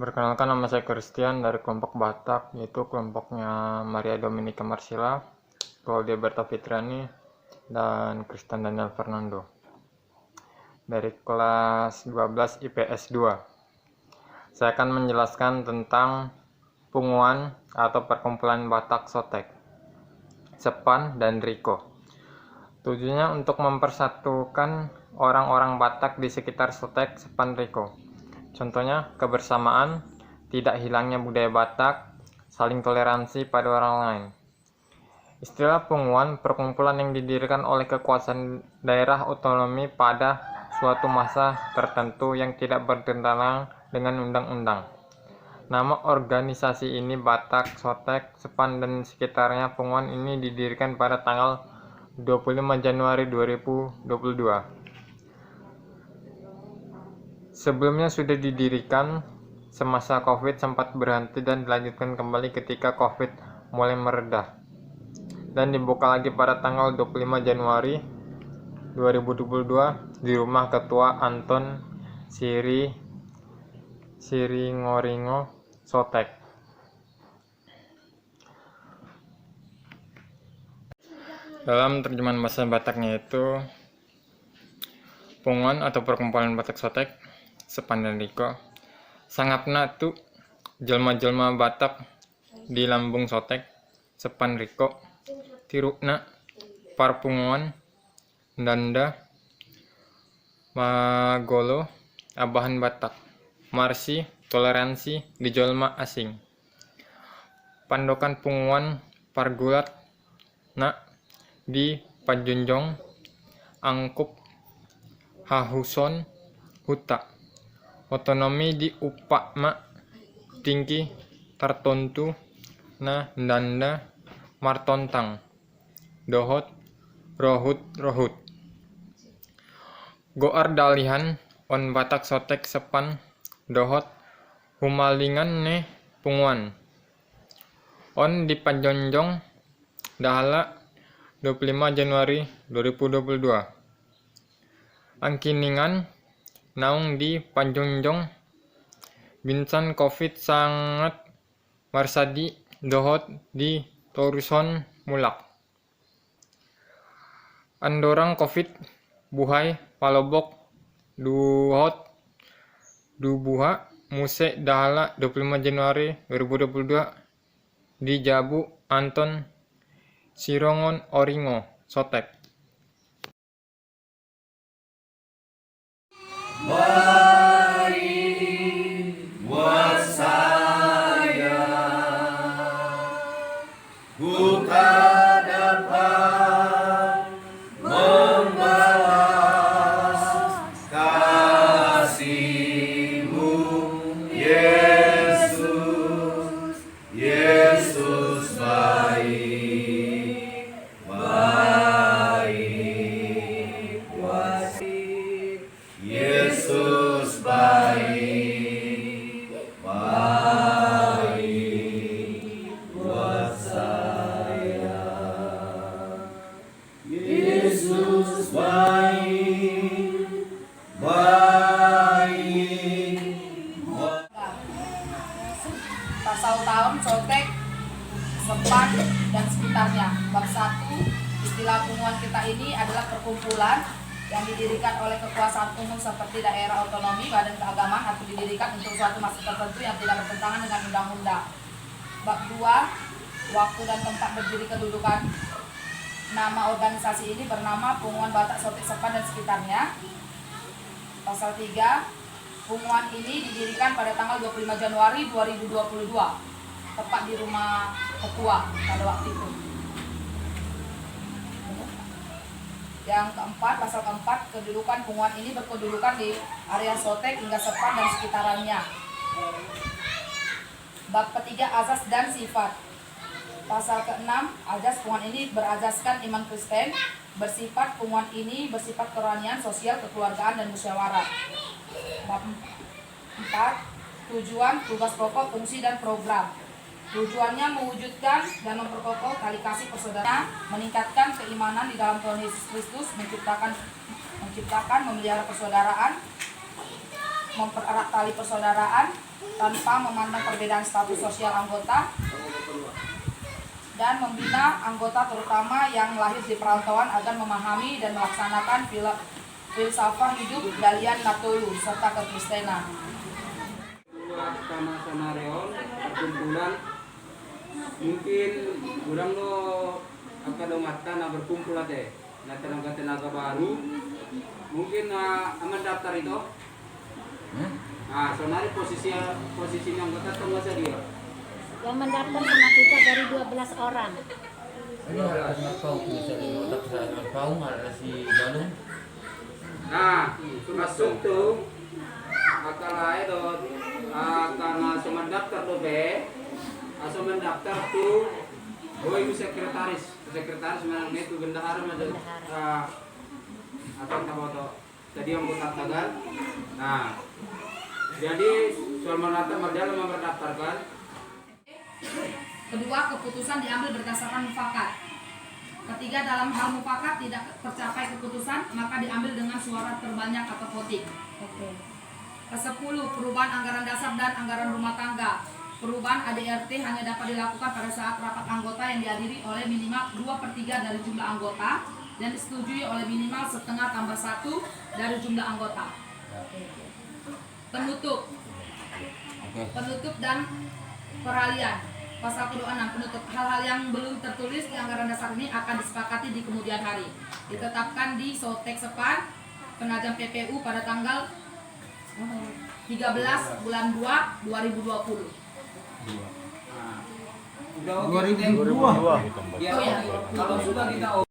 Perkenalkan, nama saya Christian dari kelompok Batak, yaitu kelompoknya Maria Dominika Marsila, Claudia Berta Fitriani, dan Kristen Daniel Fernando dari kelas 12 IPS 2. Saya akan menjelaskan tentang Punguan atau Perkumpulan Batak Sotek, Sepan, dan Riko. Tujuannya untuk mempersatukan orang-orang Batak di sekitar Sotek, Sepan, Riko. Contohnya kebersamaan, tidak hilangnya budaya Batak, saling toleransi pada orang lain. Istilah Punguan, perkumpulan yang didirikan oleh kekuasaan daerah otonomi pada suatu masa tertentu yang tidak bertentangan dengan undang-undang. Nama organisasi ini Batak, Sotek, Sepan, dan sekitarnya. Punguan ini didirikan pada tanggal 25 Januari 2022. Sebelumnya sudah didirikan semasa COVID, sempat berhenti dan dilanjutkan kembali ketika COVID mulai meredah, dan dibuka lagi pada tanggal 25 Januari 2022 di rumah Ketua Anton Siringoringo Sotek. Dalam terjemahan bahasa Bataknya itu, Punguan atau Perkumpulan Batak Sotek, Sepan, dan Riko sangapna tu jelma-jelma Batak di lambung Sotek, Sepan, Riko tirukna Parpunguan Danda Magolo abahan Batak Marsi toleransi di jelma asing Pandokan Punguan Pargulat na di Pajunjong Angkup Hahuson Huta otonomi di Upakma tinggi tertentu na Danda Martontang Dohot Rohut Goar dalihan on Batak Sotek Sepan Dohot humalingan ne Punguan on di Panjonjong Dahala 25 Januari 2022 Angkiningan naung di Panjonjong Binsan COVID sangat Marsadi Dohot di Toruson Mulak Andorang COVID Buhay Palobok Duhot Dubuha Muse Dahala 25 Januari 2022 di Jabu Anton Sirongon Oringo Sotek. Mari buat saya ku tak dapat membalas kasih-Mu Yesus, Yesus baik, baik buat Yesus baik, baik buat saya. Yesus baik, baik buat Pasal tahun Sotek, Sepan, dan sekitarnya. Bab 1, istilah Punguan kita ini adalah perkumpulan yang didirikan oleh kekuasaan umum seperti daerah otonomi, badan keagamaan, atau didirikan untuk suatu masa tertentu yang tidak bertentangan dengan undang-undang. Bab 2, waktu dan tempat berdiri kedudukan. Nama organisasi ini bernama Punguan Batak Sotek Sepan dan sekitarnya. Pasal 3, Punguan ini didirikan pada tanggal 25 Januari 2022, tepat di rumah Ketua pada waktu itu. Yang keempat, pasal keempat, kedudukan Punguan ini berkedudukan di area Sotek hingga Sepan dan sekitarannya. Bab ketiga, azas dan sifat. Pasal ke-6, azas Punguan ini berazaskan iman Kristen, bersifat Punguan ini bersifat kerohanian, sosial, kekeluargaan, dan musyawarah. Bab 4, tujuan, tugas pokok, fungsi, dan program. Tujuannya mewujudkan dan memperkokoh tali kasih persaudaraan, meningkatkan keimanan di dalam Tuhan Yesus Kristus, menciptakan memelihara persaudaraan, mempererat tali persaudaraan tanpa memandang perbedaan status sosial anggota, dan membina anggota terutama yang lahir di perantauan agar memahami dan melaksanakan filsafat hidup Dalian Natolu serta kekristenan. Sama-sama reon perkumpulan mungkin kurang lo akan na berkumpul teh na tenaga baru mungkin aman daftar itu sonari posisinya anggota tunggu saja dia yang mendaftar sama kita dari 12 orang. Ini harus kau misalnya otak saya kau ada si Balung. Nah, masuk tuh akal itu karena cuma daftar tuh asal mendaftar tuh ibu sekretaris memang itu bendahara macam atau tahu jadi anggota tagal. Nah, jadi soal mendaftar mereka mendaftarkan. Kedua, keputusan diambil berdasarkan mufakat. Ketiga, dalam hal mufakat tidak tercapai keputusan, maka diambil dengan suara terbanyak atau voting. Ke-10, perubahan anggaran dasar dan anggaran rumah tangga. Perubahan ADRT hanya dapat dilakukan pada saat rapat anggota yang dihadiri oleh minimal 2/3 dari jumlah anggota dan disetujui oleh minimal setengah tambah 1 dari jumlah anggota. Penutup dan peralihan. Pasal 26 penutup, hal-hal yang belum tertulis di anggaran dasar ini akan disepakati di kemudian hari. Ditetapkan di Sotek Sepan Penajam PPU pada tanggal 13 bulan 2 2020. 2002. Ya, kalau sudah kita